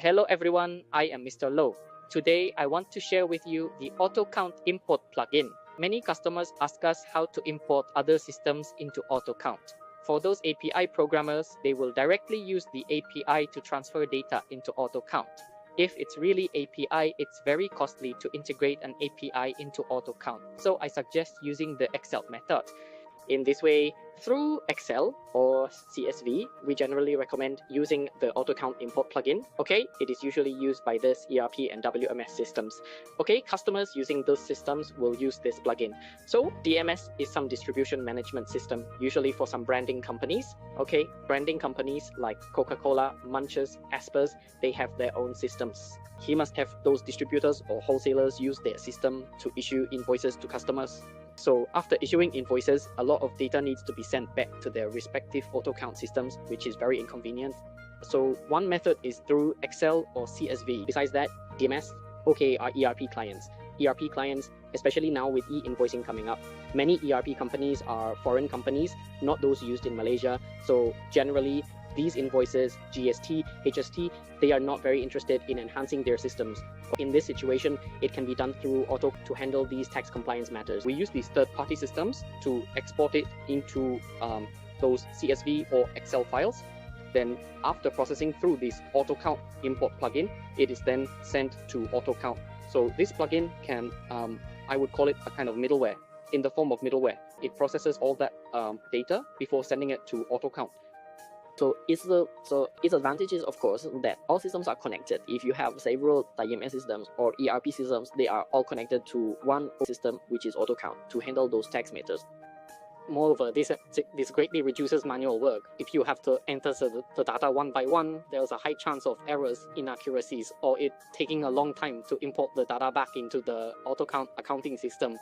Hello everyone, I am Mr. Low. Today I want to share with you the AutoCount import plugin. Many customers ask us how to import other systems into AutoCount. For those API programmers, they will directly use the API to transfer data into AutoCount. If it's really API, it's very costly to integrate an API into AutoCount. So I suggest using the Excel method. In this way, through Excel or CSV, we generally recommend using the AutoCount import plugin. Okay, it is usually used by this ERP and WMS systems. Okay, customers using those systems will use this plugin. So DMS is some distribution management system, usually for some branding companies. Okay, branding companies like Coca-Cola, Munches, Aspers, they have their own systems. He must have those distributors or wholesalers use their system to issue invoices to customers. So after issuing invoices, a lot of data needs to be sent back to their respective AutoCount systems, which is very inconvenient. So one method is through Excel or CSV. Besides that, DMS, okay, are ERP clients. ERP clients, especially now with e-invoicing coming up, many ERP companies are foreign companies, not those used in Malaysia. So generally, these invoices, GST, HST, they are not very interested in enhancing their systems. In this situation, it can be done through Auto to handle these tax compliance matters. We use these third-party systems to export it into those CSV or Excel files. Then after processing through this AutoCount import plugin, it is then sent to AutoCount. So this plugin can, I would call it a kind of middleware, in the form of middleware. It processes all that data before sending it to AutoCount. So its advantage is, of course, that all systems are connected. If you have several DMS systems or ERP systems, they are all connected to one system, which is AutoCount, to handle those tax matters. Moreover, this greatly reduces manual work. If you have to enter the data one by one, there's a high chance of errors, inaccuracies, or it taking a long time to import the data back into the AutoCount accounting system.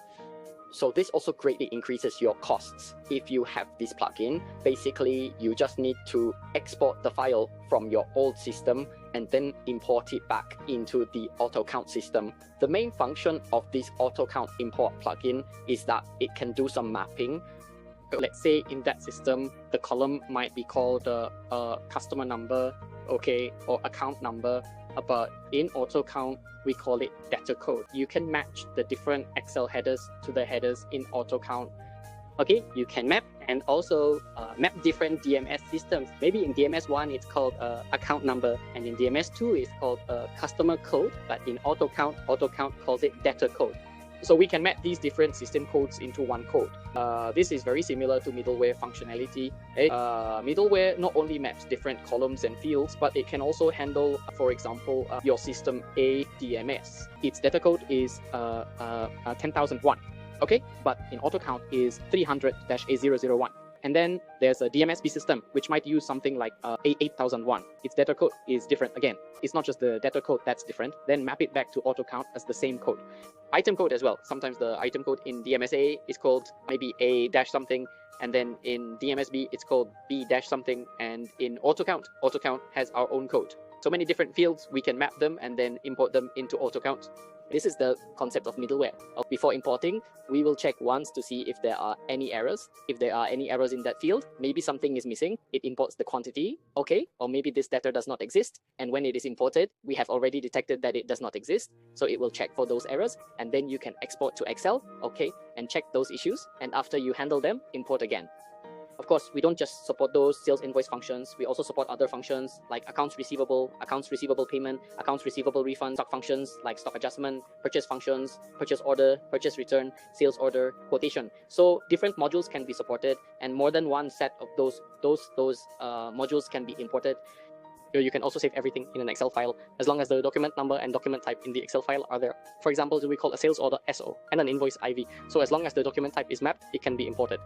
So this also greatly increases your costs. If you have this plugin, basically you just need to export the file from your old system and then import it back into the AutoCount system. The main function of this AutoCount import plugin is that it can do some mapping. Let's say in that system, the column might be called customer number, okay, or account number, but in AutoCount, we call it data code. You can match the different Excel headers to the headers in AutoCount. Okay, you can map and also map different DMS systems. Maybe in DMS 1, it's called account number, and in DMS 2, it's called customer code, but in AutoCount calls it data code. So we can map these different system codes into one code. This is very similar to middleware functionality. Middleware not only maps different columns and fields, but it can also handle, for example, your system A DMS. Its data code is 10,001, okay? But in AutoCount is 300-A001. And then there's a DMSB system, which might use something like A8001. Its data code is different again. It's not just the data code that's different. Then map it back to AutoCount as the same code. Item code as well. Sometimes the item code in DMSA is called maybe A-something, and then in DMSB it's called B-something, and in AutoCount has our own code. So many different fields, we can map them and then import them into AutoCount. This is the concept of middleware. Before importing, we will check once to see if there are any errors. If there are any errors in that field, maybe something is missing. It imports the quantity, okay? Or maybe this data does not exist. And when it is imported, we have already detected that it does not exist. So it will check for those errors. And then you can export to Excel, okay? And check those issues. And after you handle them, import again. Of course, we don't just support those sales invoice functions. We also support other functions like accounts receivable payment, accounts receivable refund, stock functions like stock adjustment, purchase functions, purchase order, purchase return, sales order, quotation. So different modules can be supported, and more than one set of those modules can be imported. You can also save everything in an Excel file as long as the document number and document type in the Excel file are there. For example, we call a sales order SO and an invoice IV. So as long as the document type is mapped, it can be imported.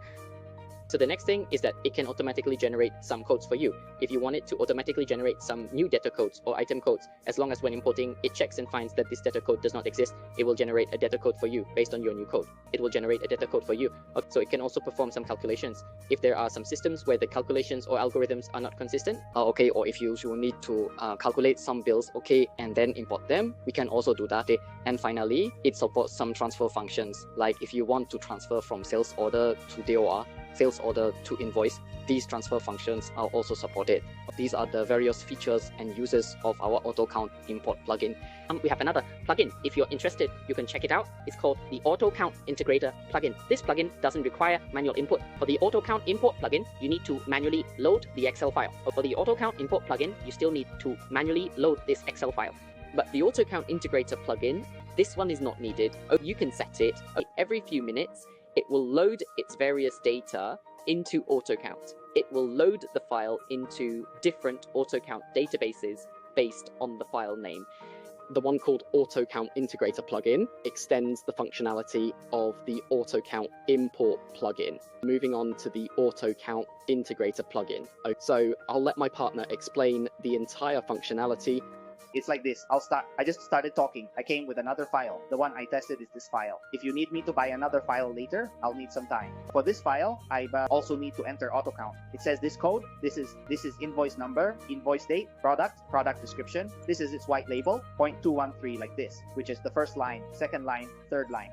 So the next thing is that it can automatically generate some codes for you. If you want it to automatically generate some new data codes or item codes, as long as when importing, it checks and finds that this data code does not exist, it will generate a data code for you based on your new code. It will generate a data code for you. So it can also perform some calculations. If there are some systems where the calculations or algorithms are not consistent, okay, or if you need to calculate some bills, okay, and then import them, we can also do that. Okay. And finally, it supports some transfer functions. Like if you want to transfer from sales order to DOR, sales order to invoice, these transfer functions are also supported. These are the various features and uses of our AutoCount import plugin. We have another plugin. If you're interested, you can check it out. It's called the AutoCount Integrator plugin. This plugin doesn't require manual input. For the AutoCount import plugin, you need to manually load the Excel file. For the AutoCount import plugin, you still need to manually load this Excel file. But the AutoCount Integrator plugin, this one is not needed. You can set it every few minutes. It will load its various data into AutoCount. It will load the file into different AutoCount databases based on the file name. The one called AutoCount Integrator plugin extends the functionality of the AutoCount import plugin. Moving on to the AutoCount Integrator plugin. So I'll let my partner explain the entire functionality. It's like this. I just started talking. I came with another file. The one I tested is this file. If you need me to buy another file later, I'll need some time. For this file, I also need to enter AutoCount. It says this code. This is invoice number, invoice date, product description. This is its white label, 0.213 like this, which is the first line, second line, third line.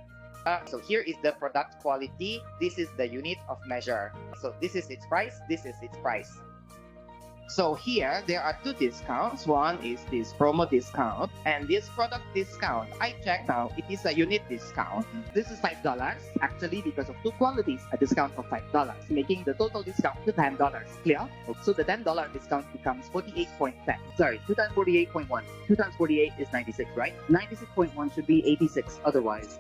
So here is the product quality. This is the unit of measure. So this is its price. This is its price. So here, there are two discounts. One is this promo discount, and this product discount. I checked now, it is a unit discount. This is $5. Actually, because of two quantities, a discount of $5, making the total discount to $10. Clear? So the $10 discount becomes 48.10. Sorry, 2 times 48.1. 2 times 48 is 96, right? 96.1 should be 86 otherwise.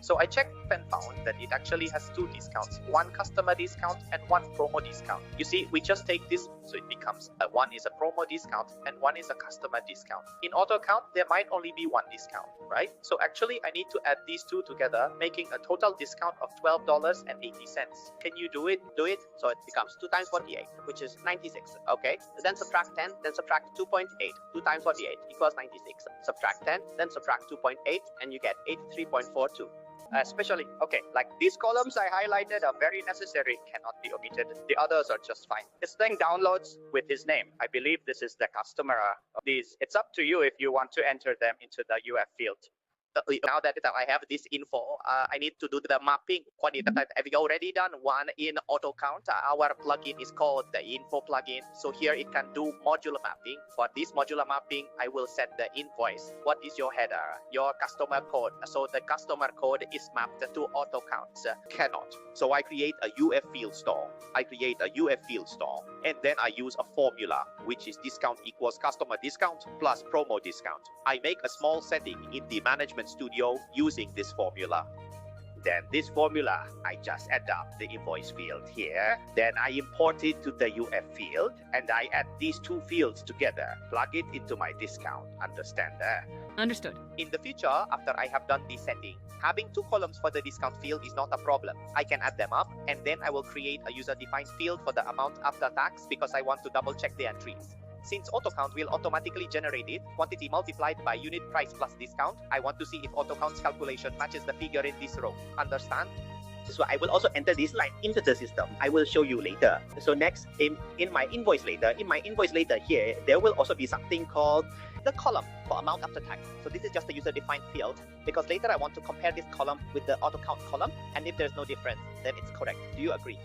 So I checked and found that it actually has two discounts, one customer discount and one promo discount. You see, we just take this, so it becomes one is a promo discount and one is a customer discount. In AutoCount, there might only be one discount, right? So actually, I need to add these two together, making a total discount of $12.80. Can you do it? Do it. So it becomes 2 times 48, which is 96. Okay. Then subtract 10, then subtract 2.8. 2 times 48 equals 96. Subtract 10, then subtract 2.8, and you get 83.42. Especially, okay, like these columns I highlighted are very necessary, cannot be omitted. The others are just fine. This thing downloads with his name. I believe this is the customer of these. It's up to you if you want to enter them into the UF field. Now that I have this info, I need to do the mapping. Have you already done one in AutoCount? Our plugin is called the info plugin. So here it can do modular mapping. For this modular mapping, I will set the invoice. What is your header? Your customer code. So the customer code is mapped to AutoCount. Cannot. So I create a UF field store. And then I use a formula, which is discount equals customer discount plus promo discount. I make a small setting in the management studio using this formula. Then this formula, I just adapt the invoice field here. Then I import it to the UF field and I add these two fields together, plug it into my discount. Understand that? Understood. In the future, after I have done this setting, having two columns for the discount field is not a problem. I can add them up and then I will create a user-defined field for the amount after tax because I want to double check the entries. Since AutoCount will automatically generate it, quantity multiplied by unit price plus discount, I want to see if AutoCount's calculation matches the figure in this row. Understand? So I will also enter this line into the system. I will show you later. So next, in my invoice later here, there will also be something called the column for amount after tax. So this is just a user-defined field because later I want to compare this column with the AutoCount column, and if there's no difference, then it's correct. Do you agree?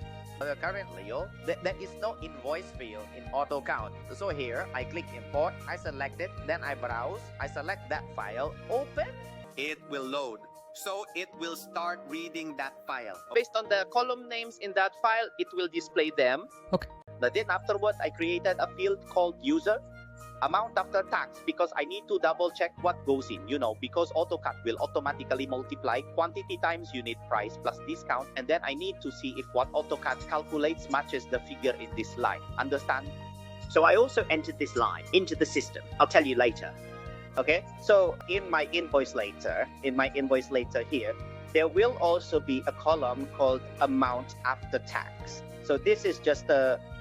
Currently, there is no invoice field in AutoCount. So here, I click import, I select it, then I browse, I select that file, open. It will load. So it will start reading that file. Based on the column names in that file, it will display them. Okay. But then afterwards, I created a field called user. Amount after tax because I need to double check what goes in, because AutoCount will automatically multiply quantity times unit price plus discount, and then I need to see if what AutoCount calculates matches the figure in this line. Understand? So I also entered this line into the system. I'll tell you later. Okay, so in my invoice later here, there will also be a column called amount after tax. So this is just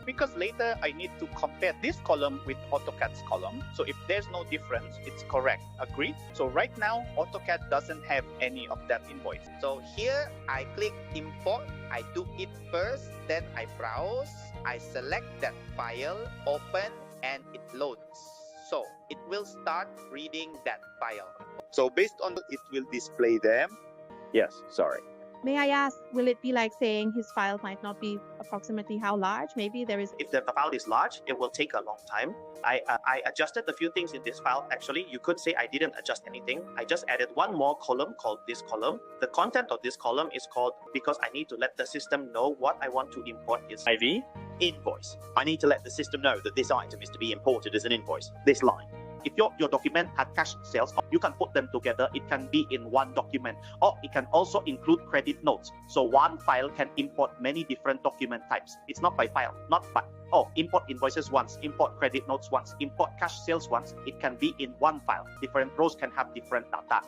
because later I need to compare this column with AutoCAD's column. So if there's no difference, it's correct. Agree? So right now, AutoCAD doesn't have any of that invoice. So here I click import. I do it first, then I browse. I select that file, open, and it loads. So it will start reading that file. So based on it will display them. Yes, sorry. May I ask, will it be like saying his file might not be approximately how large? Maybe there is. If the file is large, it will take a long time. I adjusted a few things in this file. Actually, you could say I didn't adjust anything. I just added one more column called this column. The content of this column is called, because I need to let the system know what I want to import is IV invoice. I need to let the system know that this item is to be imported as an invoice. This line. If your document had cash sales, you can put them together. It can be in one document, or it can also include credit notes. So one file can import many different document types. It's not by file, not by, import invoices once, import credit notes once, import cash sales once. It can be in one file. Different rows can have different data.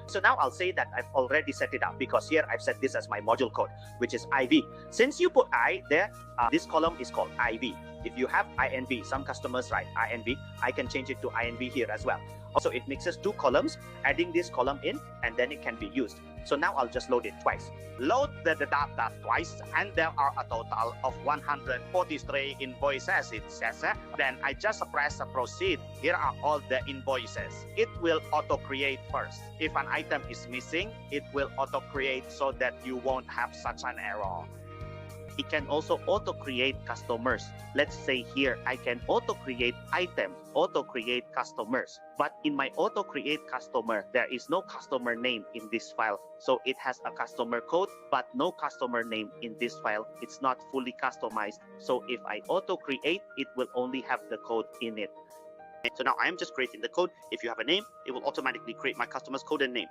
So now I'll say that I've already set it up, because here I've set this as my module code, which is IV. Since you put I there, this column is called IV. If you have INV, some customers write INV, I can change it to INV here as well. Also, it mixes two columns, adding this column in, and then it can be used. So now I'll just load it twice. Load the data twice, and there are a total of 143 invoices, it says. Then I just press proceed. Here are all the invoices. It will auto-create first. If an item is missing, it will auto-create so that you won't have such an error. It can also auto-create customers. Let's say here, I can auto-create items, auto-create customers. But in my auto-create customer, there is no customer name in this file. So it has a customer code, but no customer name in this file. It's not fully customized. So if I auto-create, it will only have the code in it. So now I am just creating the code. If you have a name, it will automatically create my customer's code and name.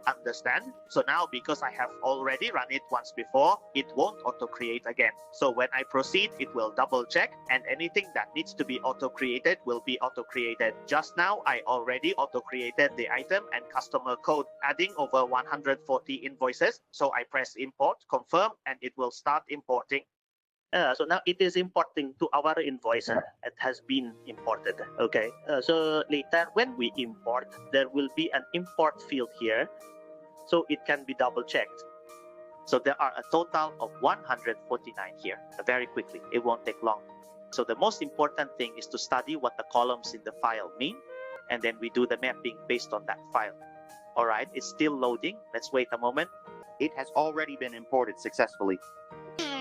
Understand? So now, because I have already run it once before, it won't auto-create again. So when I proceed, it will double check, and anything that needs to be auto-created will be auto-created. Just now, I already auto-created the item and customer code, adding over 140 invoices. So I press import, confirm, and it will start importing. So now it is importing to our invoice. It has been imported. Okay. So later when we import, there will be an import field here, so it can be double checked. So there are a total of 149 here. Very quickly, it won't take long. So the most important thing is to study what the columns in the file mean, and then we do the mapping based on that file. All right, it's still loading. Let's wait a moment. It has already been imported successfully.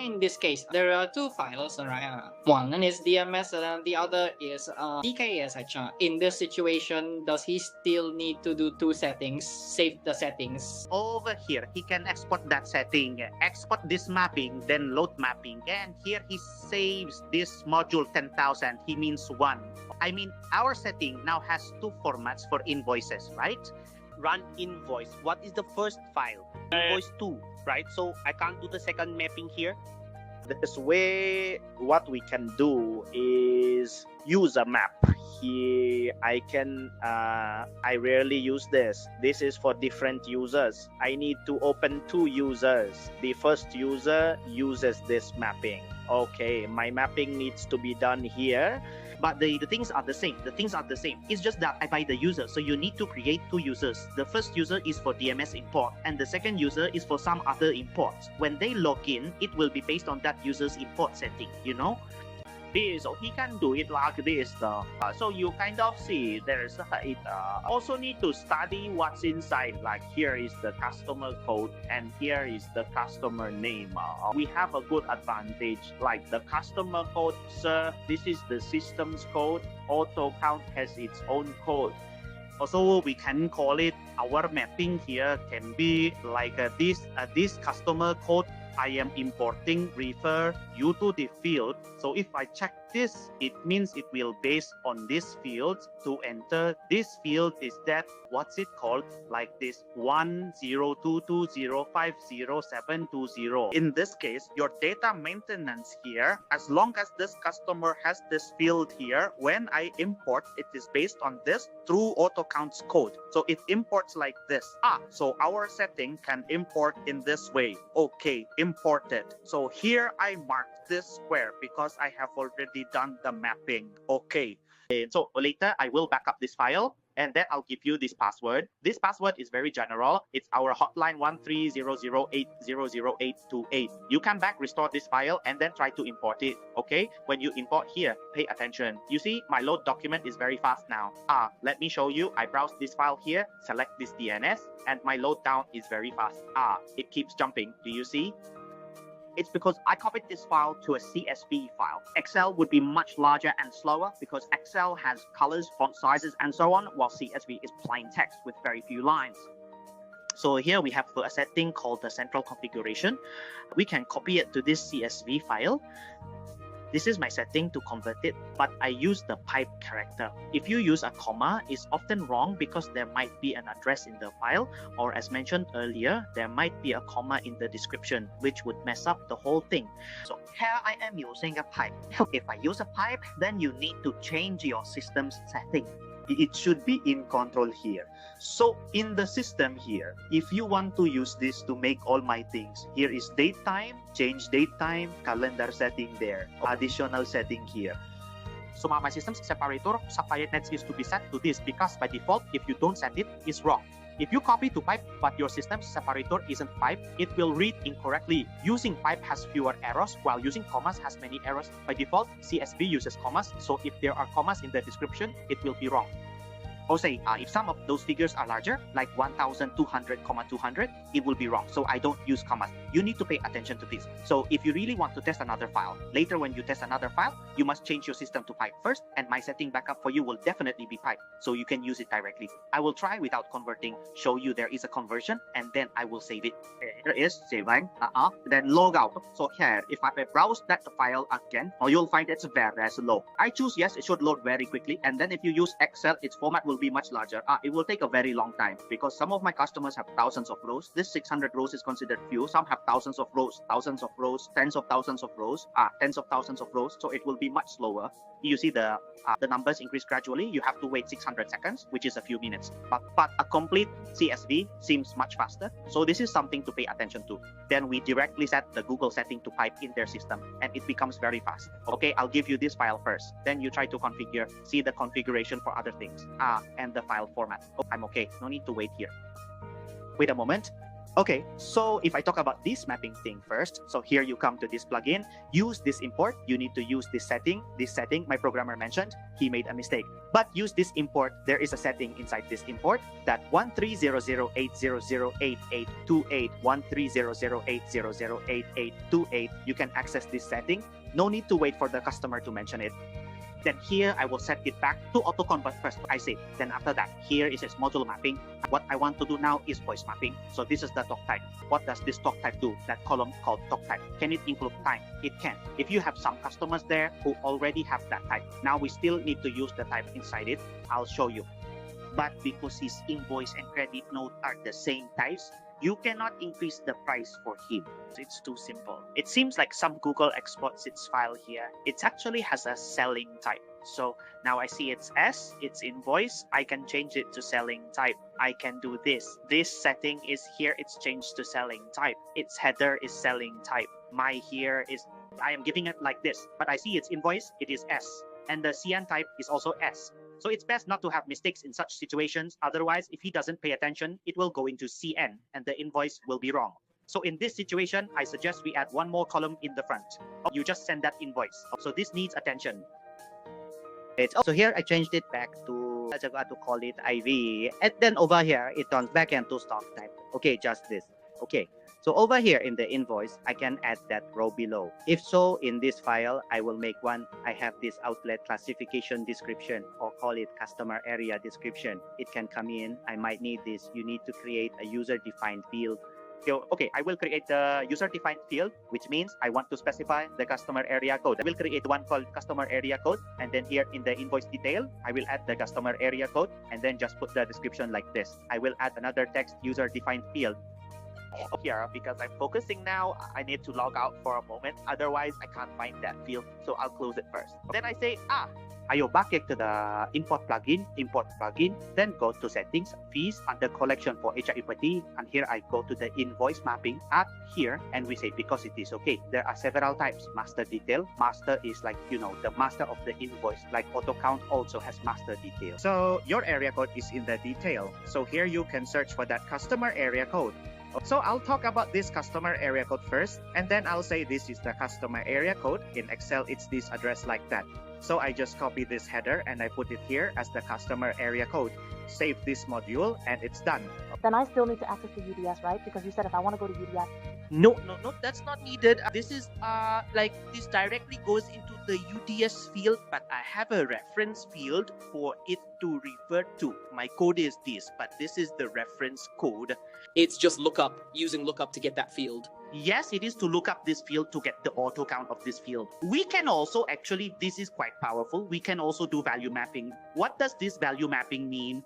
In this case, there are two files, right? One is DMS and the other is DKS. In this situation, does he still need to do two settings, save the settings? Over here, he can export that setting, export this mapping, then load mapping. And here he saves this module 10,000. He means one. I mean, our setting now has two formats for invoices, right? Run invoice. What is the first file? Invoice 2, right? So I can't do the second mapping here. This way, what we can do is use a map. Here, I rarely use this. This is for different users. I need to open two users. The first user uses this mapping. Okay, my mapping needs to be done here. But the things are the same. The things are the same. It's just that I buy the user. So you need to create two users. The first user is for DMS import, and the second user is for some other imports. When they log in, it will be based on that user's import setting, you know? So he can do it like this. So you kind of see there's it. Also need to study what's inside. Like here is the customer code and here is the customer name. We have a good advantage. Like the customer code, sir, this is the system's code. AutoCount has its own code. Also, we can call it our mapping here can be like this customer code I am importing refer you to the field. So if I check this, it means it will base on this field to enter. This field is that, what's it called? Like this 1022050720. In this case, your data maintenance here, as long as this customer has this field here, when I import, it is based on this through AutoCount's code. So it imports like this. So our setting can import in this way. Okay, imported. So here I mark this square because I have already done the mapping. Okay. So later I will back up this file and then I'll give you this password. This password is very general. It's our hotline 13008008828. You come back, restore this file, and then try to import it. Okay, when you import here, pay attention. You see my load document is very fast now. Let me show you. I browse this file here, select this DNS, and my load down is very fast. It keeps jumping. Do you see? It's because I copied this file to a CSV file. Excel would be much larger and slower because Excel has colors, font sizes, and so on, while CSV is plain text with very few lines. So here we have a setting called the central configuration. We can copy it to this CSV file. This is my setting to convert it, but I use the pipe character. If you use a comma, it's often wrong because there might be an address in the file, or as mentioned earlier, there might be a comma in the description, which would mess up the whole thing. So here I am using a pipe. If I use a pipe, then you need to change your system's setting. It should be in control here. So in the system here, if you want to use this to make all my things, here is date time, change date time, calendar setting there, additional setting here. So my system's separator subfilenets is to be set to this because by default, if you don't set it, it's wrong. If you copy to pipe but your system's separator isn't pipe, it will read incorrectly. Using pipe has fewer errors while using commas has many errors. By default, CSV uses commas, so if there are commas in the description, it will be wrong. Or say, if some of those figures are larger, like 1200,200, it will be wrong. So I don't use commas. You need to pay attention to this. So if you really want to test another file, later when you test another file, you must change your system to pipe first, and my setting backup for you will definitely be pipe, so you can use it directly. I will try without converting, show you there is a conversion, and then I will save it. Here is saving, then log out. So here, if I browse that file again, you'll find it's very slow. I choose yes, it should load very quickly, and then if you use Excel, its format will be much larger. It will take a very long time because some of my customers have thousands of rows. This 600 rows is considered few. Some have thousands of rows, tens of thousands of rows, so it will be much slower. You see the numbers increase gradually. You have to wait 600 seconds, which is a few minutes. But a complete CSV seems much faster. So this is something to pay attention to. Then we directly set the Google setting to pipe in their system, and it becomes very fast. Okay, I'll give you this file first. Then you try to configure, see the configuration for other things, and the file format. Oh, I'm okay. No need to wait here. Wait a moment. Okay, so if I talk about this mapping thing first, so here you come to this plugin, use this import, you need to use this setting, my programmer mentioned, he made a mistake. But use this import, there is a setting inside this import that 130080088828, 130080088828, you can access this setting. No need to wait for the customer to mention it. Then here I will set it back to autoconvert first. I say, then after that, here is its module mapping. What I want to do now is voice mapping. So this is the talk type. What does this talk type do? That column called talk type. Can it include time? It can. If you have some customers there who already have that type, now we still need to use the type inside it. I'll show you. But because his invoice and credit note are the same types, you cannot increase the price for him. It's too simple. It seems like some Google exports its file here. It actually has a selling type. So now I see it's S, it's invoice. I can change it to selling type. I can do this. This setting is here, it's changed to selling type. Its header is selling type. My here is, I am giving it like this, but I see it's invoice, it is S. And the CN type is also S. So it's best not to have mistakes in such situations. Otherwise, if he doesn't pay attention, it will go into CN and the invoice will be wrong. So in this situation, I suggest we add one more column in the front. You just send that invoice. So this needs attention. So here I changed it back to, I got to call it IV. And then over here, it turns back into stock type. Okay, just this. Okay. So over here in the invoice, I can add that row below. If so, in this file, I will make one. I have this outlet classification description, or call it customer area description. It can come in. I might need this. You need to create a user-defined field. Okay, I will create the user-defined field, which means I want to specify the customer area code. I will create one called customer area code, and then here in the invoice detail, I will add the customer area code, and then just put the description like this. I will add another text user-defined field here because I'm focusing now. I need to log out for a moment, otherwise I can't find that field, so I'll close it first. Then I say, Ayo balik ke the import plugin, then go to settings, fees under collection for HR equity, and here I go to the invoice mapping, add here, and we say because it is okay. There are several types. Master detail. Master is like, you know, the master of the invoice. Like AutoCount also has master detail. So your area code is in the detail. So here you can search for that customer area code. So I'll talk about this customer area code first, and then I'll say this is the customer area code. In Excel, it's this address like that. So I just copy this header and I put it here as the customer area code. Save this module and it's done. Then I still need to access the UDS, right? Because you said if I want to go to UDS. No, that's not needed. This is like this directly goes into the UDS field, but I have a reference field for it to revert to. My code is this, but this is the reference code. It's just lookup, using lookup to get that field. Yes, it is to look up this field to get the auto count of this field. We can also actually, this is quite powerful. We can also do value mapping. What does this value mapping mean?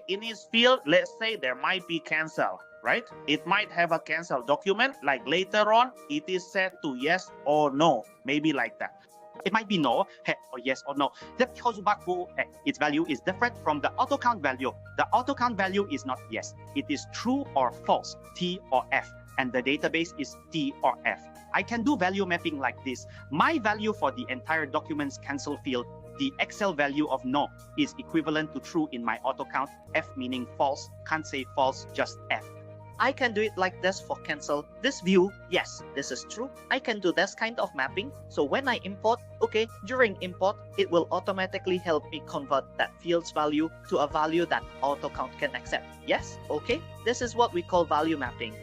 In this field, let's say there might be cancel, right? It might have a cancel document, like later on, it is set to yes or no, maybe like that. It might be no, or yes or no. That because its value is different from the auto count value. The auto count value is not yes. It is true or false, T or F. And the database is T or F. I can do value mapping like this. My value for the entire document's cancel field, the Excel value of no, is equivalent to true in my auto count. F meaning false, can't say false, just F. I can do it like this for cancel. This view, yes, this is true. I can do this kind of mapping. So when I import, okay, during import, it will automatically help me convert that field's value to a value that AutoCount can accept. Yes, okay, this is what we call value mapping.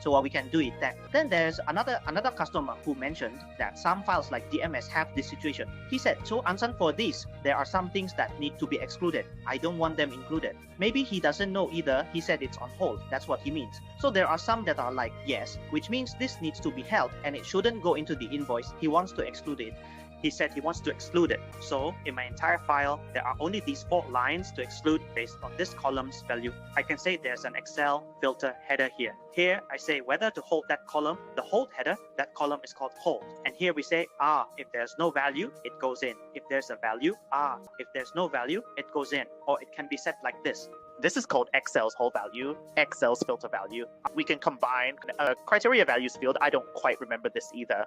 So what we can do is that. Then there's another customer who mentioned that some files like DMS have this situation. He said, so Ansan, for this, there are some things that need to be excluded. I don't want them included. Maybe he doesn't know either. He said it's on hold. That's what he means. So there are some that are like yes, which means this needs to be held and it shouldn't go into the invoice. He wants to exclude it. He said he wants to exclude it. So in my entire file, there are only these 4 lines to exclude based on this column's value. I can say there's an Excel filter header here. Here, I say whether to hold that column, the hold header, that column is called hold. And here we say, if there's no value, it goes in. If there's a value, if there's no value, it goes in. Or it can be set like this. This is called Excel's hold value, Excel's filter value. We can combine a criteria values field. I don't quite remember this either.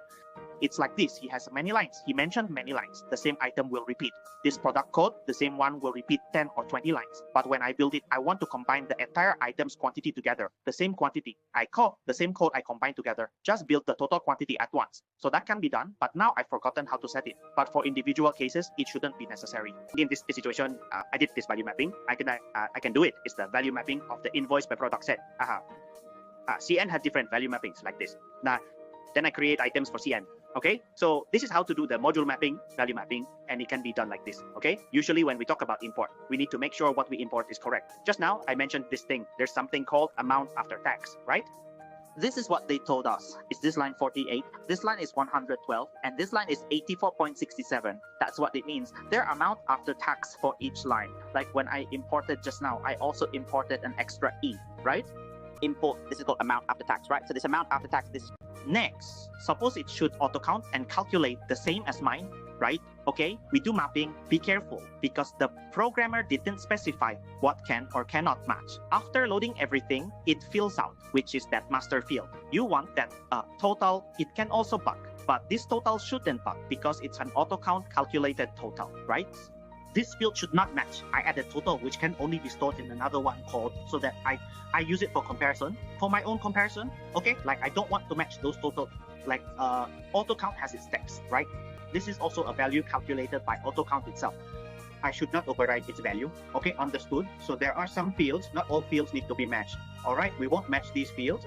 It's like this. He has many lines. He mentioned many lines. The same item will repeat. This product code, the same one will repeat 10 or 20 lines. But when I build it, I want to combine the entire item's quantity together. The same quantity. I call the same code I combine together. Just build the total quantity at once. So that can be done, but now I've forgotten how to set it. But for individual cases, it shouldn't be necessary. In this situation, I did this value mapping. I can do it. It's the value mapping of the invoice by product set. CN had different value mappings like this. Now, then I create items for CN. Okay, so this is how to do the module mapping, value mapping, and it can be done like this. Okay, usually when we talk about import, we need to make sure what we import is correct. Just now, I mentioned this thing. There's something called amount after tax, right? This is what they told us. Is this line 48? This line is 112, and this line is 84.67. That's what it means. Their amount after tax for each line. Like when I imported just now, I also imported an extra E, right? Import, this is called amount after tax, right? So this amount after tax, this. Next, suppose it should auto count and calculate the same as mine, right? Okay, we do mapping. Be careful because the programmer didn't specify what can or cannot match. After loading everything, it fills out, which is that master field. You want that total. It can also bug, but this total shouldn't bug because it's an auto count calculated total, right? This field should not match. I added total, which can only be stored in another one code so that I use it for comparison, for my own comparison. Okay, like I don't want to match those total. Like AutoCount has its text, right? This is also a value calculated by AutoCount itself. I should not override its value. Okay, understood. So there are some fields, not all fields need to be matched. All right, we won't match these fields.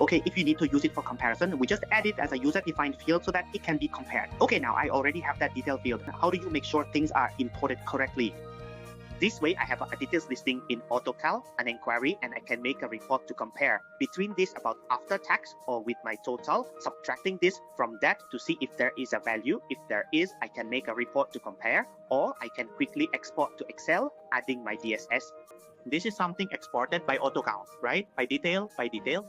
Okay, if you need to use it for comparison, we just add it as a user-defined field so that it can be compared. Okay, now I already have that detail field. How do you make sure things are imported correctly? This way, I have a details listing in AutoCal, an inquiry, and I can make a report to compare between this about after tax or with my total, subtracting this from that to see if there is a value. If there is, I can make a report to compare, or I can quickly export to Excel, adding my DSS. this is something exported by AutoCount, right? By detail.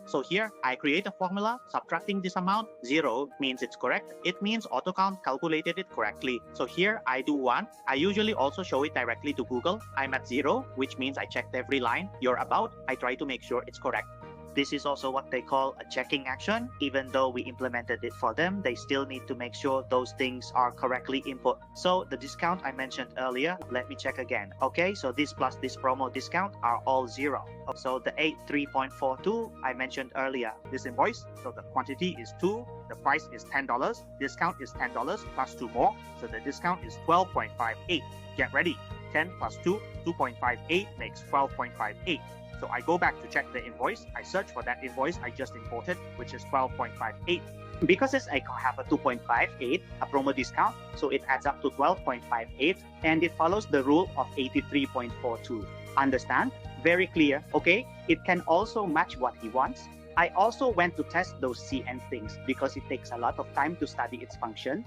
So here I create a formula subtracting this amount. 0 means it's correct. It means AutoCount calculated it correctly. So here I do 1. I usually also show it directly to Google. I'm at 0, which means I checked every line. You're about, I try to make sure it's correct. This is also what they call a checking action. Even though we implemented it for them, they still need to make sure those things are correctly input. So the discount I mentioned earlier, let me check again. Okay, so this plus this promo discount are all 0. So the 83.42 I mentioned earlier, this invoice, so the quantity is 2, the price is $10, discount is $10 plus 2 more, so the discount is 12.58. Get ready, 10 plus 2, 2.58 makes 12.58. So I go back to check the invoice. I search for that invoice I just imported, which is 12.58. Because I have a 2.58, a promo discount, so it adds up to 12.58, and it follows the rule of 83.42. Understand? Very clear, okay? It can also match what he wants. I also went to test those CN things because it takes a lot of time to study its function.